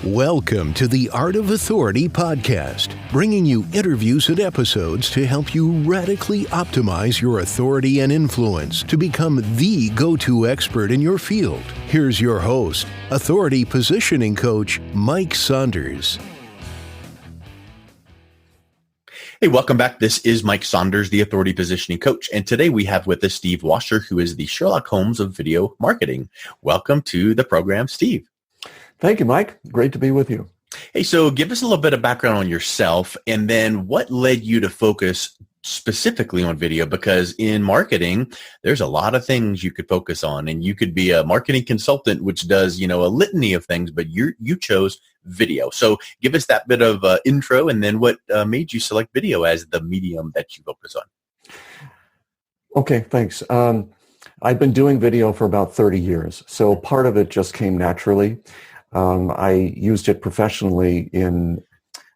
Welcome to the Art of Authority podcast, bringing you interviews and episodes to help you radically optimize your authority and influence to become the go-to expert in your field. Here's your host, authority positioning coach, Mike Saunders. Hey, welcome back. This is Mike Saunders, the authority positioning coach. And today we have with us Steve Washer, who is the Sherlock Holmes of video marketing. Welcome to the program, Steve. Thank you, Mike. Great to be with you. Hey, so give us a little bit of background on yourself, and then what led you to focus specifically on video? Because in marketing, there's a lot of things you could focus on, and you could be a marketing consultant, which does, a litany of things, but you chose video. So give us that bit of intro, and then what made you select video as the medium that you focus on? Okay, thanks. I've been doing video for about 30 years, so part of it just came naturally. I used it professionally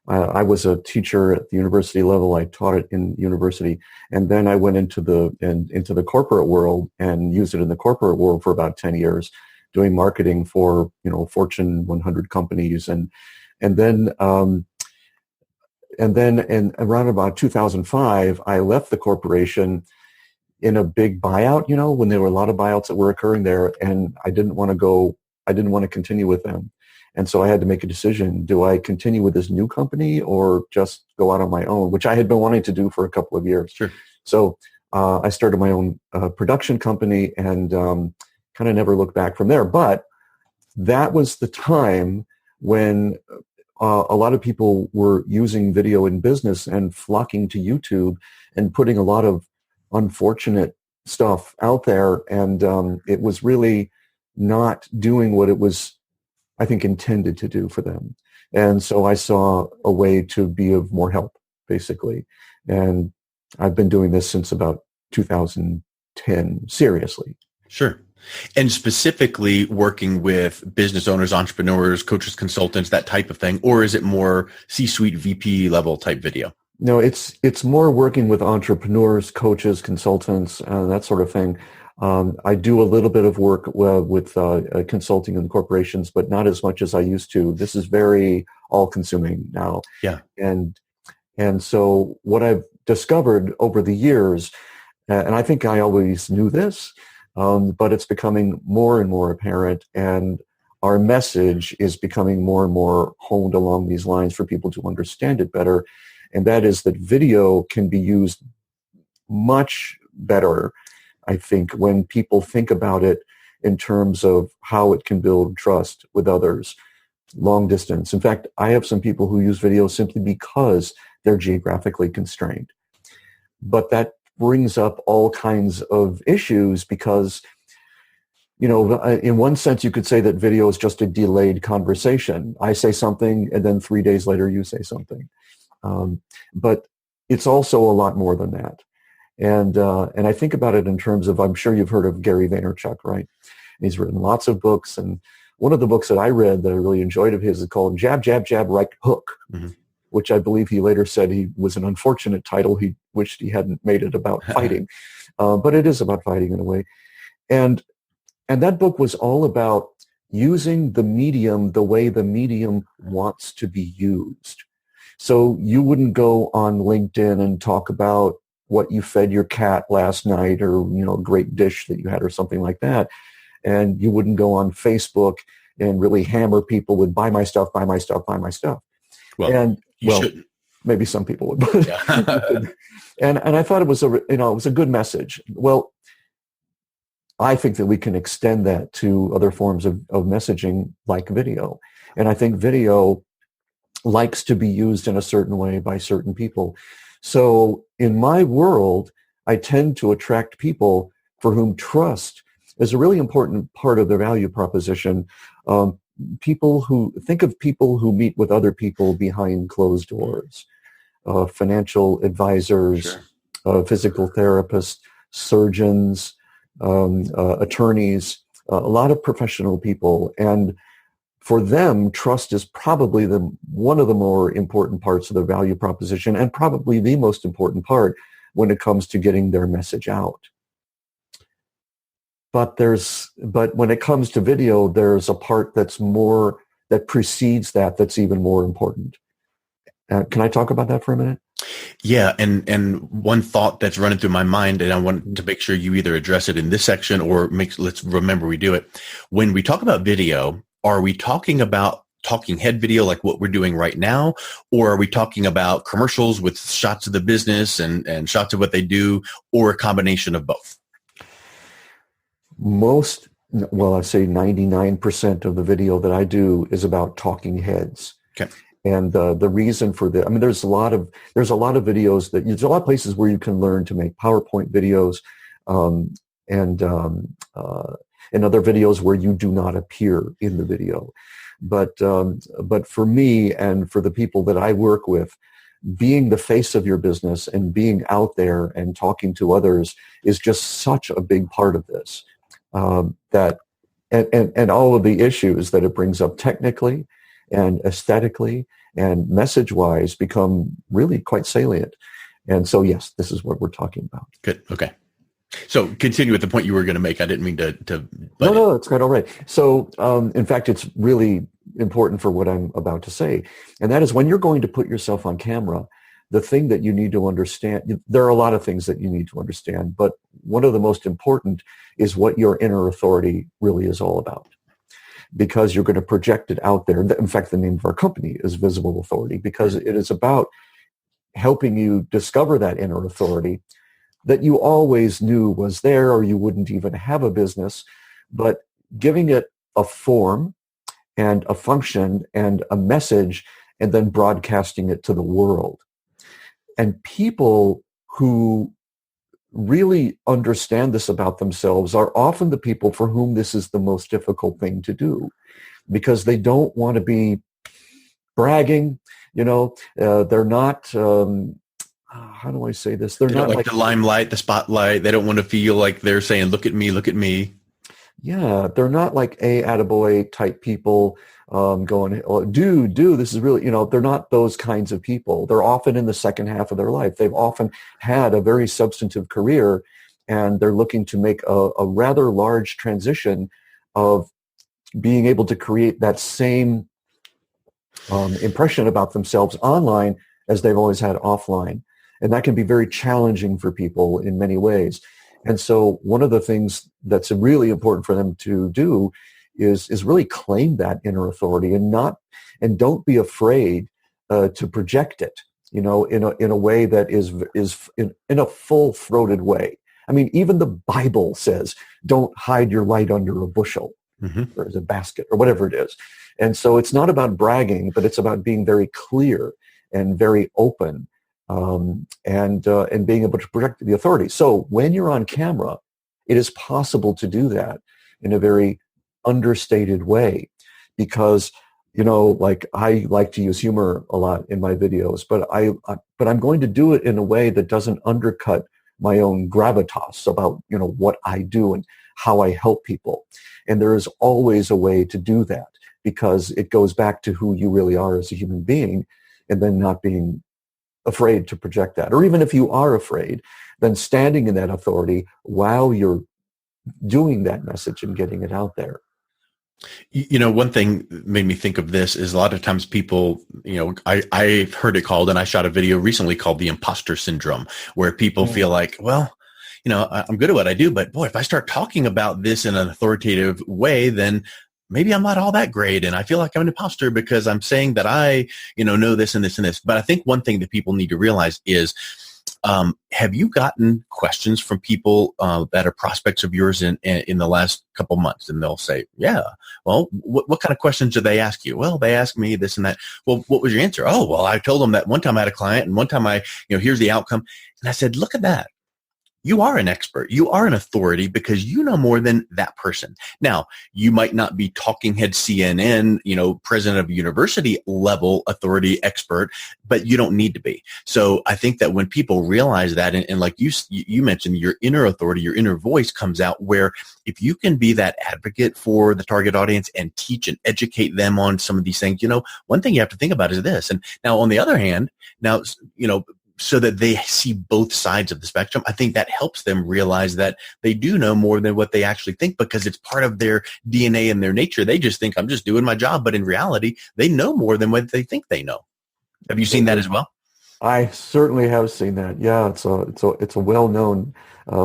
I was a teacher at the university level. I taught it in university, and then I went into the corporate world and used it in the corporate world for about 10 years, doing marketing for Fortune 100 companies, and then in around about 2005, I left the corporation in a big buyout. When there were a lot of buyouts that were occurring there, and I didn't want to continue with them. And so I had to make a decision. Do I continue with this new company or just go out on my own, which I had been wanting to do for a couple of years. Sure. So I started my own production company and kind of never looked back from there. But that was the time when a lot of people were using video in business and flocking to YouTube and putting a lot of unfortunate stuff out there. And it was really not doing what it was, I think, intended to do for them. And so I saw a way to be of more help, basically. And I've been doing this since about 2010, seriously. Sure. And specifically working with business owners, entrepreneurs, coaches, consultants, that type of thing, or is it more C-suite VP level type video? No, it's more working with entrepreneurs, coaches, consultants, that sort of thing. I do a little bit of work with consulting in corporations, but not as much as I used to. This is very all-consuming now. Yeah. And so what I've discovered over the years, and I think I always knew this, but it's becoming more and more apparent, and our message is becoming more and more honed along these lines for people to understand it better, and that is that video can be used much better, I think, when people think about it in terms of how it can build trust with others, long distance. In fact, I have some people who use video simply because they're geographically constrained. But that brings up all kinds of issues because, in one sense, you could say that video is just a delayed conversation. I say something, and then 3 days later, you say something. But it's also a lot more than that. And I think about it in terms of, I'm sure you've heard of Gary Vaynerchuk, right? He's written lots of books, and one of the books that I read that I really enjoyed of his is called Jab, Jab, Jab, Right Hook, which I believe he later said he was an unfortunate title. He wished he hadn't made it about fighting, but it is about fighting in a way. And that book was all about using the medium the way the medium wants to be used. So you wouldn't go on LinkedIn and talk about what you fed your cat last night, or a great dish that you had, or something like that. And you wouldn't go on Facebook and really hammer people with buy my stuff, buy my stuff, buy my stuff. Well, shouldn't. Maybe some people would. But Yeah. and I thought it was a good message. Well, I think that we can extend that to other forms of messaging like video. And I think video likes to be used in a certain way by certain people. So in my world, I tend to attract people for whom trust is a really important part of their value proposition. People who meet with other people behind closed doors, financial advisors, Sure. Physical therapists, surgeons, attorneys, a lot of professional people. And for them, trust is probably one of the more important parts of their value proposition, and probably the most important part when it comes to getting their message out. But when it comes to video, there's a part that's more that precedes that that's even more important. Can I talk about that for a minute? Yeah, and one thought that's running through my mind, and I want to make sure you either address it in this section or let's remember we do it. When we talk about video, are we talking about talking head video like what we're doing right now, or are we talking about commercials with shots of the business and shots of what they do, or a combination of both? I'd say 99% of the video that I do is about talking heads. Okay. And the reason for that, there's a lot of videos there's a lot of places where you can learn to make PowerPoint videos, and other videos where you do not appear in the video. But for me and for the people that I work with, being the face of your business and being out there and talking to others is just such a big part of this. That and all of the issues that it brings up technically and aesthetically and message-wise become really quite salient. And so, yes, this is what we're talking about. Good. Okay. So continue with the point you were going to make. I didn't mean to. No, it's quite all right. So, in fact, it's really important for what I'm about to say. And that is, when you're going to put yourself on camera, the thing that you need to understand, there are a lot of things that you need to understand, but one of the most important is what your inner authority really is all about. Because you're going to project it out there. In fact, the name of our company is Visible Authority, because it is about helping you discover that inner authority that you always knew was there, or you wouldn't even have a business, but giving it a form and a function and a message, and then broadcasting it to the world. And people who really understand this about themselves are often the people for whom this is the most difficult thing to do, because they don't want to be bragging. They're not, how do I say this? They're not like the limelight, the spotlight. They don't want to feel like they're saying, look at me, look at me. Yeah, they're not like attaboy type people going, oh, do, this is really, they're not those kinds of people. They're often in the second half of their life. They've often had a very substantive career, and they're looking to make a rather large transition of being able to create that same impression about themselves online as they've always had offline. And that can be very challenging for people in many ways. And so one of the things that's really important for them to do is really claim that inner authority, and don't be afraid to project it, in a way that is in a full-throated way. Even the Bible says, don't hide your light under a bushel, or as a basket, or whatever it is. And so it's not about bragging, but it's about being very clear and very open, and being able to project the authority. So when you're on camera, it is possible to do that in a very understated way, because like I like to use humor a lot in my videos, but I'm going to do it in a way that doesn't undercut my own gravitas about what I do and how I help people. And there is always a way to do that, because it goes back to who you really are as a human being, and then not being afraid to project that. Or even if you are afraid, then standing in that authority while you're doing that message and getting it out there. One thing that made me think of this is a lot of times people, I've heard it called, and I shot a video recently called the Imposter Syndrome, where people feel like, well, I'm good at what I do, but boy, if I start talking about this in an authoritative way, then maybe I'm not all that great. And I feel like I'm an imposter because I'm saying that I, know this and this and this. But I think one thing that people need to realize is, have you gotten questions from people that are prospects of yours in the last couple months? And they'll say, yeah, well, what kind of questions do they ask you? Well, they ask me this and that. Well, what was your answer? Oh, well, I told them that one time I had a client, and one time here's the outcome. And I said, look at that. You are an expert. You are an authority because you know more than that person. Now, you might not be talking head CNN, president of a university level authority expert, but you don't need to be. So I think that when people realize that, and like you mentioned, your inner authority, your inner voice comes out, where if you can be that advocate for the target audience and teach and educate them on some of these things, one thing you have to think about is this. And now on the other hand, so that they see both sides of the spectrum. I think that helps them realize that they do know more than what they actually think, because it's part of their DNA and their nature. They just think, I'm just doing my job. But in reality, they know more than what they think they know. Have you seen that as well? I certainly have seen that. Yeah, it's a well-known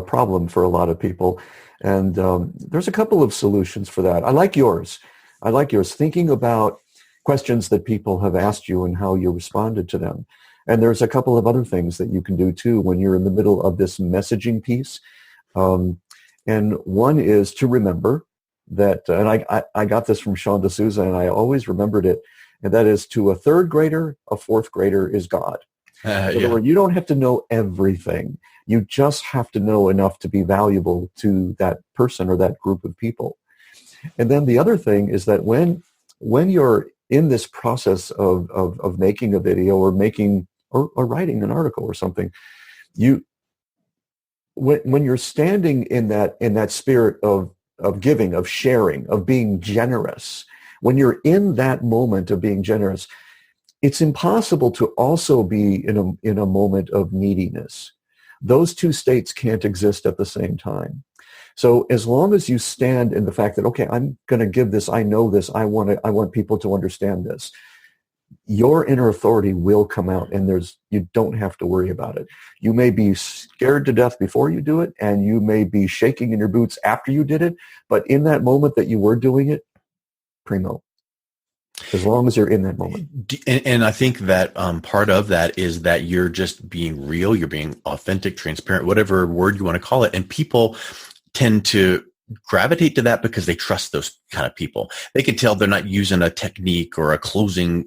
problem for a lot of people. And there's a couple of solutions for that. I like yours. Thinking about questions that people have asked you and how you responded to them. And there's a couple of other things that you can do too when you're in the middle of this messaging piece. And one is to remember that, and I got this from Sean D'Souza, and I always remembered it, and that is, to a third grader, a fourth grader is God. In other words, you don't have to know everything. You just have to know enough to be valuable to that person or that group of people. And then the other thing is that when you're in this process of making a video or making or writing an article or something, when you're standing in that spirit of giving, of sharing, of being generous, when you're in that moment of being generous, it's impossible to also be in a moment of neediness. Those two states can't exist at the same time. So as long as you stand in the fact that, okay, I'm going to give this, I know this, I want people to understand this, your inner authority will come out, and you don't have to worry about it. You may be scared to death before you do it, and you may be shaking in your boots after you did it, but in that moment that you were doing it, primo. As long as you're in that moment. And I think that part of that is that you're just being real, you're being authentic, transparent, whatever word you want to call it. And people tend to gravitate to that because they trust those kind of people. They can tell they're not using a technique or a closing,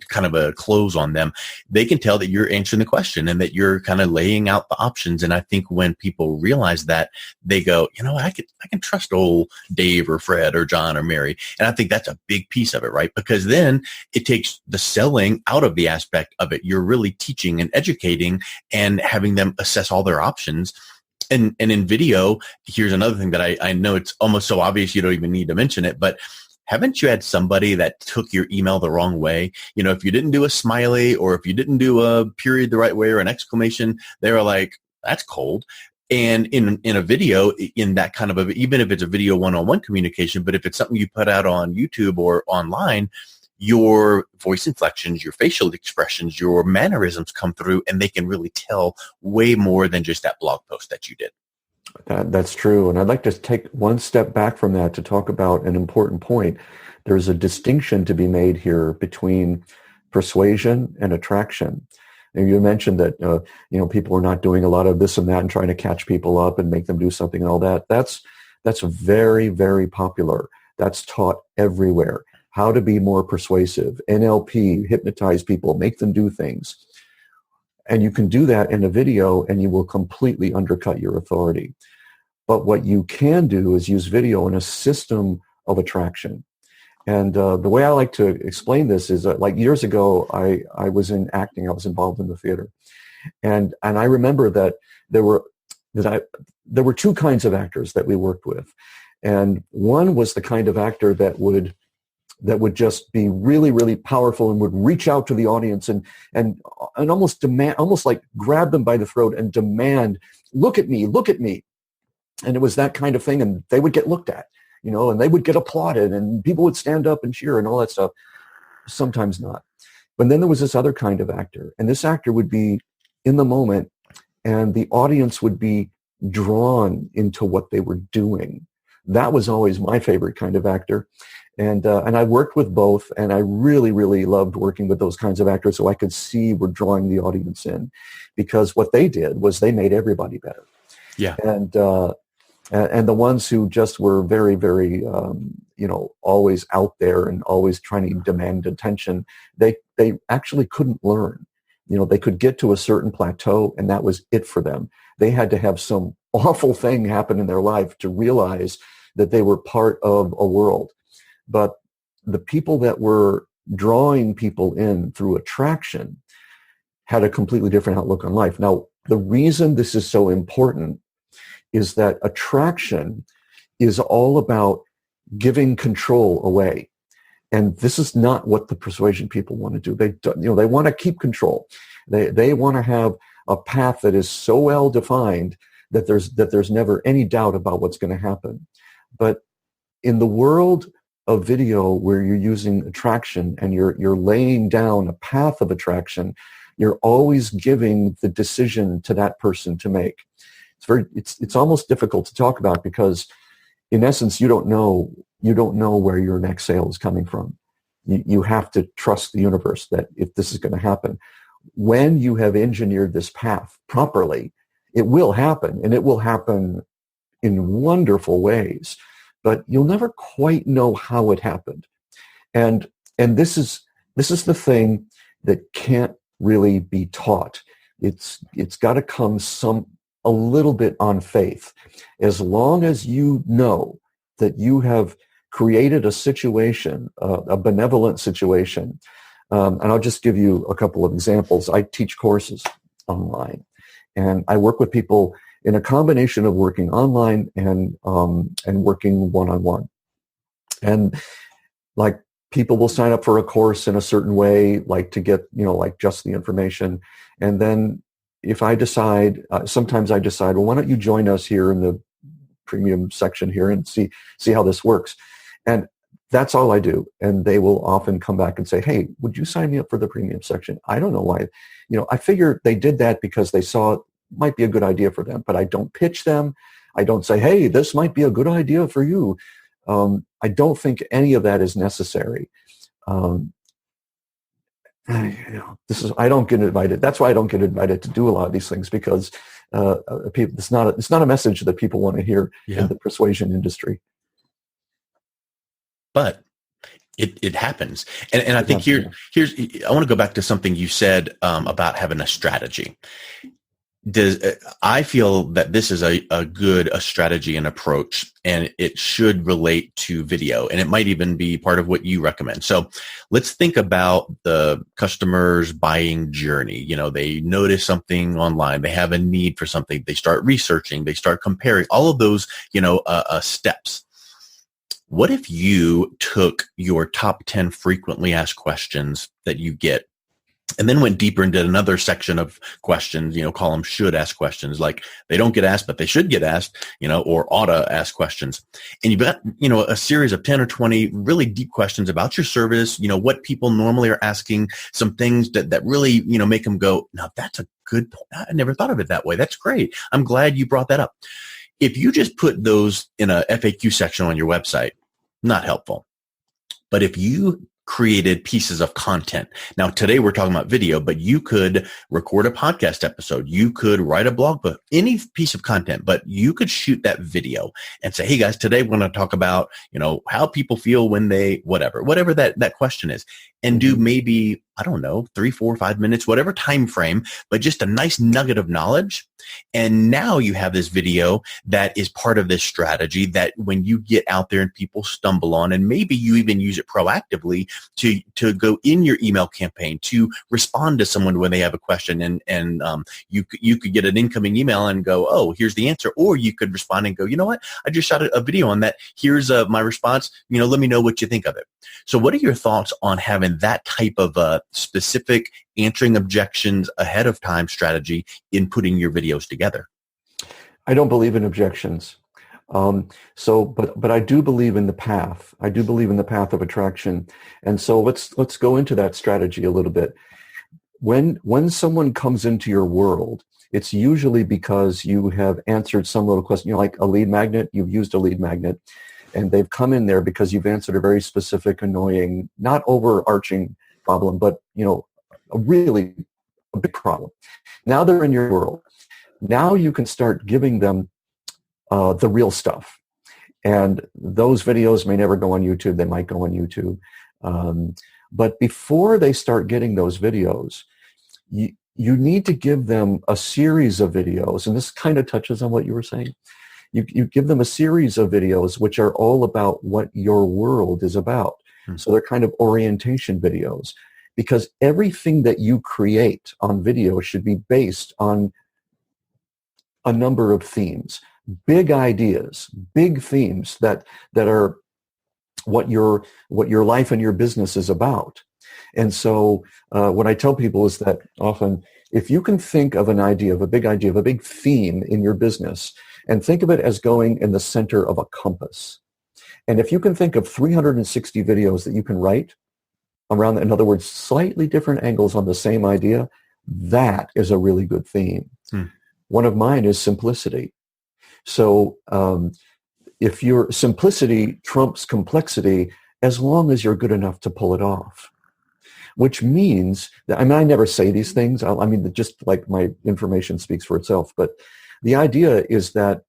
kind of a close on them. They can tell that you're answering the question and that you're kind of laying out the options. And I think when people realize that, they go, I can trust old Dave or Fred or John or Mary. And I think that's a big piece of it, right? Because then it takes the selling out of the aspect of it. You're really teaching and educating and having them assess all their options. And in video, here's another thing that I know it's almost so obvious you don't even need to mention it, but haven't you had somebody that took your email the wrong way? If you didn't do a smiley, or if you didn't do a period the right way or an exclamation, they were like, that's cold. And in a video, in that kind of even if it's a video one-on-one communication, but if it's something you put out on YouTube or online, your voice inflections, your facial expressions, your mannerisms come through, and they can really tell way more than just that blog post that you did. That's true. And I'd like to take one step back from that to talk about an important point. There's a distinction to be made here between persuasion and attraction. And you mentioned that, people are not doing a lot of this and that and trying to catch people up and make them do something and all that. That's very, very popular. That's taught everywhere. How to be more persuasive, NLP, hypnotize people, make them do things. And you can do that in a video, and you will completely undercut your authority. But what you can do is use video in a system of attraction. And the way I like to explain this is that, like, years ago, I was in acting. I was involved in the theater. And I remember that there were two kinds of actors that we worked with. And one was the kind of actor that would just be really, really powerful and would reach out to the audience and almost demand, almost like grab them by the throat and demand, look at me. And it was that kind of thing. And they would get looked at, and they would get applauded, and people would stand up and cheer and all that stuff. Sometimes not. But then there was this other kind of actor, and this actor would be in the moment, and the audience would be drawn into what they were doing. That was always my favorite kind of actor. And I worked with both, and I really, really loved working with those kinds of actors, so I could see we're drawing the audience in, because what they did was they made everybody better. Yeah. And the ones who just were very, very, always out there and always trying to demand attention, they actually couldn't learn. They could get to a certain plateau, and that was it for them. They had to have some awful thing happen in their life to realize that they were part of a world. But the people that were drawing people in through attraction had a completely different outlook on life. Now, the reason this is so important is that attraction is all about giving control away. And this is not what the persuasion people want to do. They want to keep control. They want to have a path that is so well defined that there's never any doubt about what's going to happen. But in the world of video, where you're using attraction and you're laying down a path of attraction, you're always giving the decision to that person to make. It's almost difficult to talk about, because in essence, you don't know where your next sale is coming from. You have to trust the universe that if this is going to happen, when you have engineered this path properly, it will happen, and it will happen in wonderful ways, but you'll never quite know how it happened. And this is the thing that can't really be taught. It's got to come a little bit on faith. As long as you know that you have created a situation, a benevolent situation, and I'll just give you a couple of examples. I teach courses online, and I work with people in a combination of working online and working one-on-one. And like, people will sign up for a course in a certain way, like to get, like just the information. And then if I decide, sometimes I decide, well, why don't you join us here in the premium section here and see how this works. And that's all I do. And they will often come back and say, hey, would you sign me up for the premium section? I don't know why. I figure they did that because they saw it might be a good idea for them, but I don't pitch them. I don't say, hey, this might be a good idea for you. I don't think any of that is necessary. I don't get invited. That's why I don't get invited to do a lot of these things, because it's not a message that people want to hear in the persuasion industry. But it happens. And I think here's, I want to go back to something you said about having a strategy. I feel that this is a good strategy and approach, and it should relate to video, and it might even be part of what you recommend. So let's think about the customer's buying journey. They notice something online, they have a need for something, they start researching, they start comparing, all of those, steps. What if you took your top 10 frequently asked questions that you get, and then went deeper and did another section of questions, call them should ask questions, like they don't get asked, but they should get asked, or ought to ask questions. And you've got, a series of 10 or 20 really deep questions about your service, what people normally are asking, some things that really, make them go, now that's a good point. I never thought of it that way. That's great. I'm glad you brought that up. If you just put those in a FAQ section on your website, not helpful. But if you created pieces of content. Now, today we're talking about video, but you could record a podcast episode. You could write a blog post, any piece of content, but you could shoot that video and say, hey guys, today we're going to talk about, how people feel when they, whatever that question is, and do maybe, 3, 4, 5 minutes, whatever time frame, but just a nice nugget of knowledge. And now you have this video that is part of this strategy that when you get out there and people stumble on, and maybe you even use it proactively to go in your email campaign to respond to someone when they have a question, and you could get an incoming email and go, oh, here's the answer. Or you could respond and go, you know what? I just shot a video on that. Here's my response. Let me know what you think of it. So what are your thoughts on having that type of specific answering objections ahead of time strategy in putting your videos together? I don't believe in objections. But I do believe in the path. I do believe in the path of attraction. And so let's go into that strategy a little bit. When someone comes into your world, it's usually because you have answered some little question, like a lead magnet. You've used a lead magnet, and they've come in there because you've answered a very specific, annoying, not overarching problem, but a really big problem. Now they're in your world. Now you can start giving them the real stuff. And those videos may never go on YouTube. They might go on YouTube. But before they start getting those videos, you need to give them a series of videos. And this kind of touches on what you were saying. You give them a series of videos which are all about what your world is about. Mm-hmm. So they're kind of orientation videos, because everything that you create on video should be based on a number of themes, big ideas, big themes that are what your life and your business is about. And so what I tell people is that often, if you can think of an idea, of a big theme in your business, and think of it as going in the center of a compass. And if you can think of 360 videos that you can write around, in other words, slightly different angles on the same idea, that is a really good theme. One of mine is simplicity. So if your simplicity trumps complexity, as long as you're good enough to pull it off. Which means that, I mean, I never say these things. I mean, just like my information speaks for itself. But the idea is that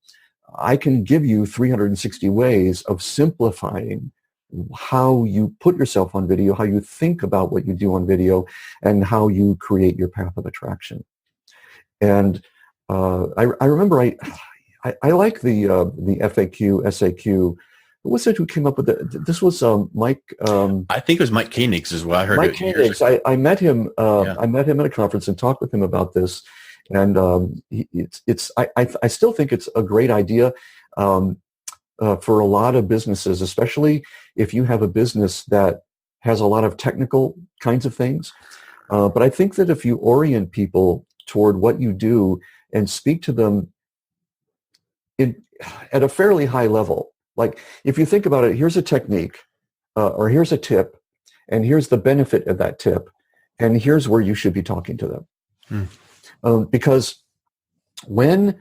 I can give you 360 ways of simplifying how you put yourself on video, how you think about what you do on video, and how you create your path of attraction. And I remember I like the FAQ, SAQ. Who was it who came up with it? This was Mike. I think it was Mike Koenig's is what I heard. Mike Koenig's. I met him. I met him at a conference and talked with him about this. And I still think it's a great idea for a lot of businesses, especially if you have a business that has a lot of technical kinds of things. But I think that if you orient people toward what you do and speak to them at a fairly high level, like if you think about it, here's a technique, or here's a tip, and here's the benefit of that tip, and here's where you should be talking to them. Because what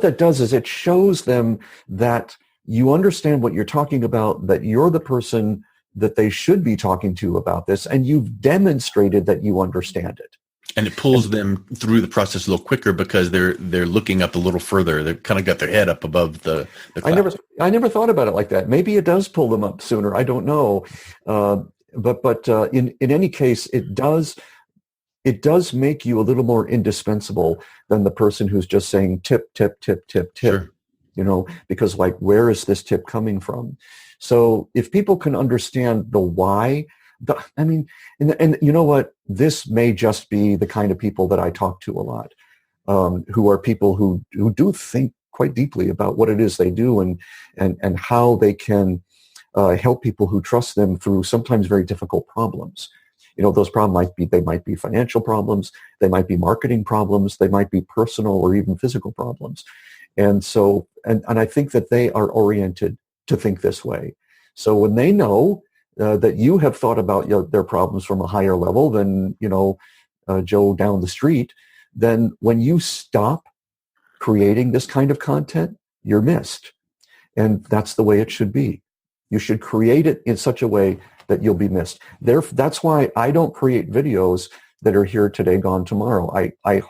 that does is it shows them that you understand what you're talking about, that you're the person that they should be talking to about this, and you've demonstrated that you understand it. And it pulls them through the process a little quicker because they're looking up a little further. They've kind of got their head up above the clouds. I never thought about it like that. Maybe it does pull them up sooner. I don't know. But in any case, it does make you a little more indispensable than the person who's just saying tip, tip, tip, tip, tip. Sure. You know, because like, where is this tip coming from? So if people can understand the why, and you know what? This may just be the kind of people that I talk to a lot, who are people who do think quite deeply about what it is they do and how they can help people who trust them through sometimes very difficult problems. You know, those problems might be financial problems, they might be marketing problems, they might be personal or even physical problems. And so, and I think that they are oriented to think this way. So when they know that you have thought about their problems from a higher level than, Joe down the street, then when you stop creating this kind of content, you're missed. And that's the way it should be. You should create it in such a way that you'll be missed. That's why I don't create videos that are here today, gone tomorrow. I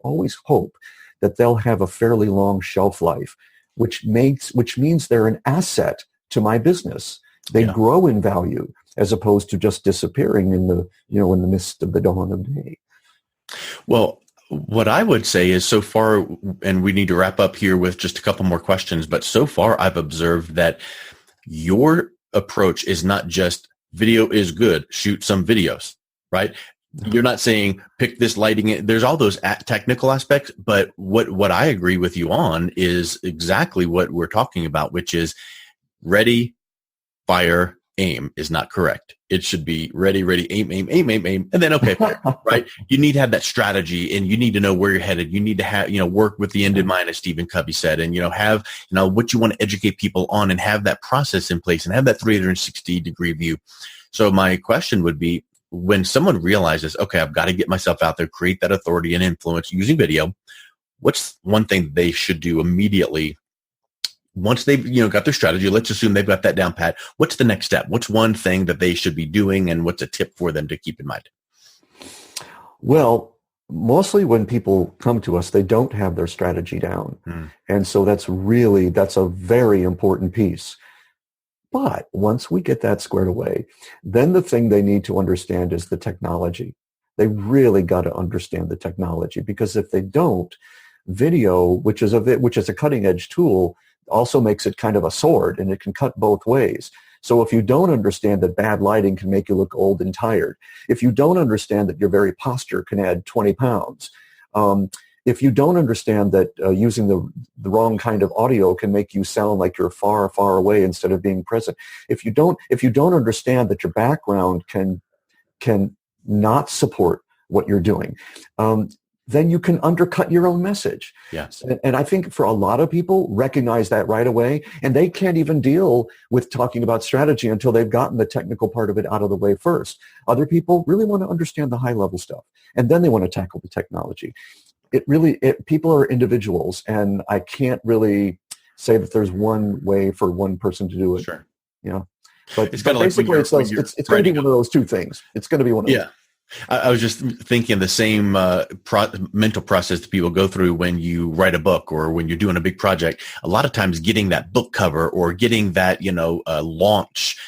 always hope that they'll have a fairly long shelf life, which means they're an asset to my business. They grow in value as opposed to just disappearing in the mist of the dawn of day. Well, what I would say is so far, and we need to wrap up here with just a couple more questions, but so far I've observed that your approach is not just video is good, shoot some videos, right? You're not saying pick this lighting. There's all those technical aspects, but what I agree with you on is exactly what we're talking about, which is ready, fire, aim is not correct. It should be ready, aim, and then okay, fire, right? You need to have that strategy, and you need to know where you're headed. You need to have, work with the end in mind, as Stephen Covey said, and have, what you want to educate people on, and have that process in place, and have that 360-degree view. So my question would be, when someone realizes, okay, I've got to get myself out there, create that authority and influence using video, what's one thing they should do immediately once they've got their strategy? Let's assume they've got that down pat. What's the next step? What's one thing that they should be doing, and what's a tip for them to keep in mind? Well, mostly when people come to us, they don't have their strategy down. And so that's a very important piece. But once we get that squared away, then the thing they need to understand is the technology. They really got to understand the technology, because if they don't, video, which is a cutting edge tool, also makes it kind of a sword, and it can cut both ways. So if you don't understand that bad lighting can make you look old and tired, if you don't understand that your very posture can add 20 pounds, if you don't understand that using the wrong kind of audio can make you sound like you're far, far away instead of being present, if you don't understand that your background can not support what you're doing, then you can undercut your own message. Yeah. And I think for a lot of people recognize that right away, and they can't even deal with talking about strategy until they've gotten the technical part of it out of the way first. Other people really want to understand the high level stuff, and then they want to tackle the technology. People are individuals, and I can't really say that there's one way for one person to do it. Sure. But it's kind of basically like it's going to be one of those two things. It's going to be one of those. Yeah. I was just thinking the same mental process that people go through when you write a book or when you're doing a big project. A lot of times getting that book cover or getting that, launch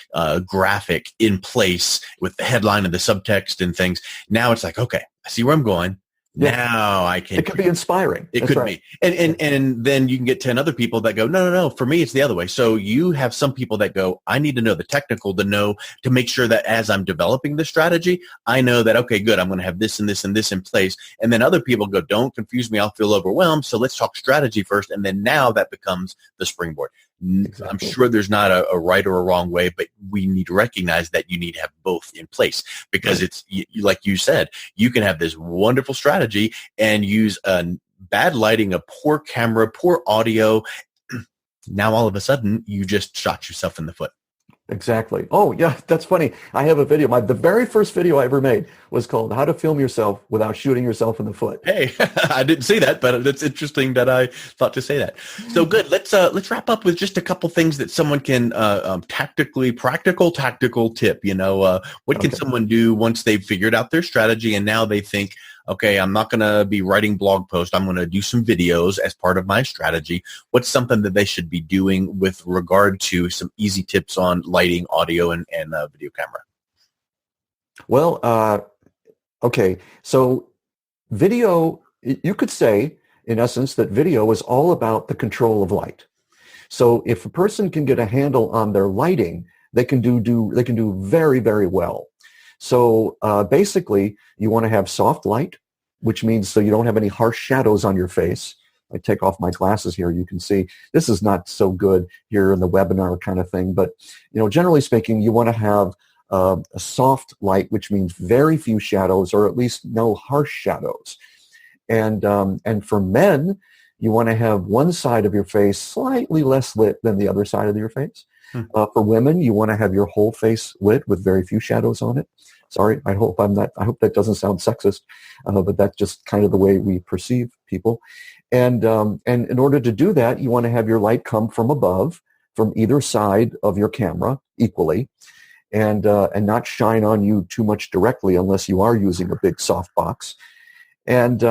graphic in place with the headline and the subtext and things. Now it's like, okay, I see where I'm going. Yeah. Now I can. It could be inspiring. It could be. And then you can get 10 other people that go, no. For me, it's the other way. So you have some people that go, I need to know the technical to make sure that as I'm developing the strategy, I know that, okay, good, I'm going to have this and this and this in place. And then other people go, don't confuse me. I'll feel overwhelmed. So let's talk strategy first. And then now that becomes the springboard. Exactly. I'm sure there's not a right or a wrong way, but we need to recognize that you need to have both in place because it's like you said, you can have this wonderful strategy and use bad lighting, a poor camera, poor audio. Now, all of a sudden, you just shot yourself in the foot. Exactly. Oh, yeah, that's funny. I have a video. The very first video I ever made was called How to Film Yourself Without Shooting Yourself in the Foot. Hey, I didn't see that, but it's interesting that I thought to say that. So good. Let's wrap up with just a couple things that someone can practical tip. What can someone do once they've figured out their strategy and now they think, okay, I'm not going to be writing blog posts. I'm going to do some videos as part of my strategy. What's something that they should be doing with regard to some easy tips on lighting, audio, and video camera? Well, okay. So video, you could say, in essence, that video is all about the control of light. So if a person can get a handle on their lighting, they can do very, very well. So basically, you want to have soft light, which means so you don't have any harsh shadows on your face. I take off my glasses here. You can see this is not so good here in the webinar kind of thing. But, generally speaking, you want to have a soft light, which means very few shadows or at least no harsh shadows. And for men, you want to have one side of your face slightly less lit than the other side of your face. For women, you want to have your whole face lit with very few shadows on it. Sorry, I hope that doesn't sound sexist, but that's just kind of the way we perceive people. And in order to do that, you want to have your light come from above, from either side of your camera equally, and not shine on you too much directly unless you are using a big softbox. And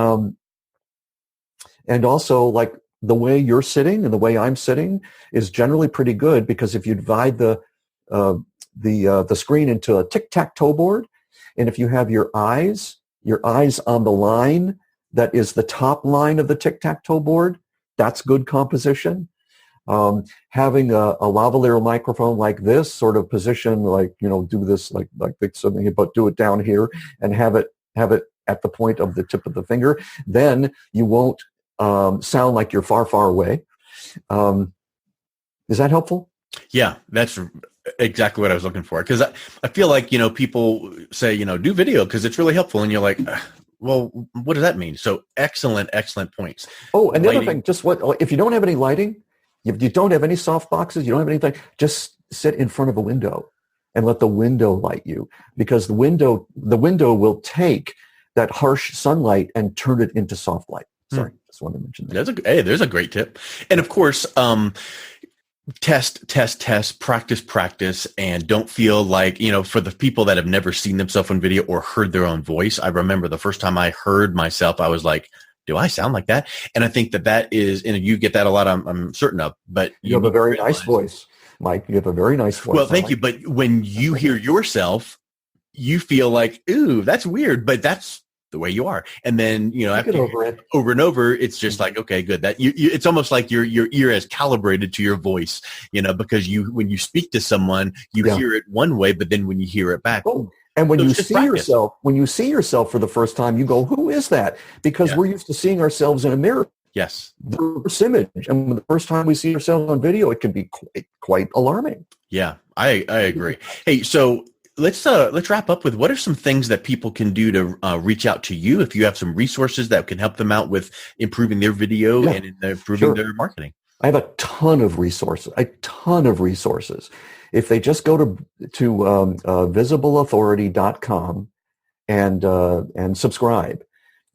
also, like, the way you're sitting and the way I'm sitting is generally pretty good, because if you divide the screen into a tic-tac-toe board, and if you have your eyes on the line that is the top line of the tic-tac-toe board, that's good composition. Having a lavalier microphone like this sort of position, like, do this like something, but do it down here and have it at the point of the tip of the finger, then you won't sound like you're far, far away. Is that helpful? Yeah, that's exactly what I was looking for. Because I feel like, people say, do video because it's really helpful. And you're like, well, what does that mean? So excellent points. Oh, and the other thing, if you don't have any lighting, if you don't have any soft boxes, you don't have anything, just sit in front of a window and let the window light you, because the window will take that harsh sunlight and turn it into soft light. Sorry, just wanted to mention that. There's a great tip. And of course, test, practice, and don't feel like, for the people that have never seen themselves on video or heard their own voice. I remember the first time I heard myself, I was like, do I sound like that? And I think that is, and you get that a lot, I'm certain of, but you have a very nice voice, Mike. You have a very nice voice. Well, thank you. But when you hear yourself, you feel like, ooh, that's weird, but that's the way you are. And then, after Get over it. over and over, it's just like, okay, good. That it's almost like your ear is calibrated to your voice, because when you speak to someone, you hear it one way, but then when you hear it back. Oh. And when you see yourself for the first time, you go, who is that? Because we're used to seeing ourselves in a mirror. Yes. The first image. And the first time we see ourselves on video, it can be quite alarming. Yeah, I agree. Hey, so let's wrap up with what are some things that people can do to reach out to you if you have some resources that can help them out with improving their video and improving their marketing. I have a ton of resources. If they just go to visibleauthority.com and subscribe,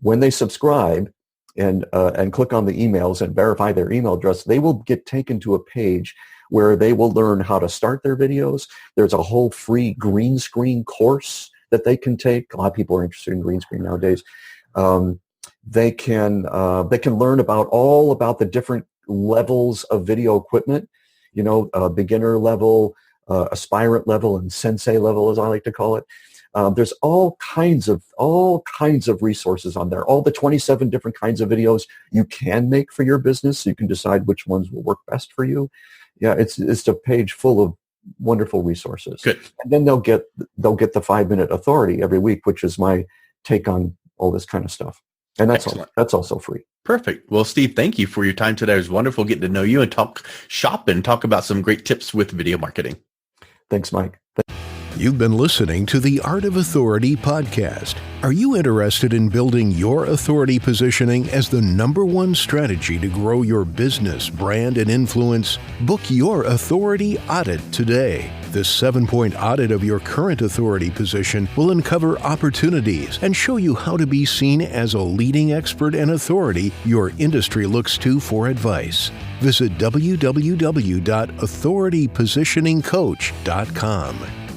when they subscribe and click on the emails and verify their email address, they will get taken to a page where they will learn how to start their videos. There's a whole free green screen course that they can take. A lot of people are interested in green screen nowadays. They can learn all about the different levels of video equipment, beginner level, aspirant level, and sensei level, as I like to call it. There's all kinds of resources on there. All the 27 different kinds of videos you can make for your business. So you can decide which ones will work best for you. Yeah, it's a page full of wonderful resources. Good. And then they'll get the 5-minute authority every week, which is my take on all this kind of stuff. And that's also free. Perfect. Well, Steve, thank you for your time today. It was wonderful getting to know you and talk about some great tips with video marketing. Thanks, Mike. You've been listening to the Art of Authority podcast. Are you interested in building your authority positioning as the #1 strategy to grow your business, brand, and influence? Book your authority audit today. This 7-point audit of your current authority position will uncover opportunities and show you how to be seen as a leading expert and authority your industry looks to for advice. Visit www.authoritypositioningcoach.com.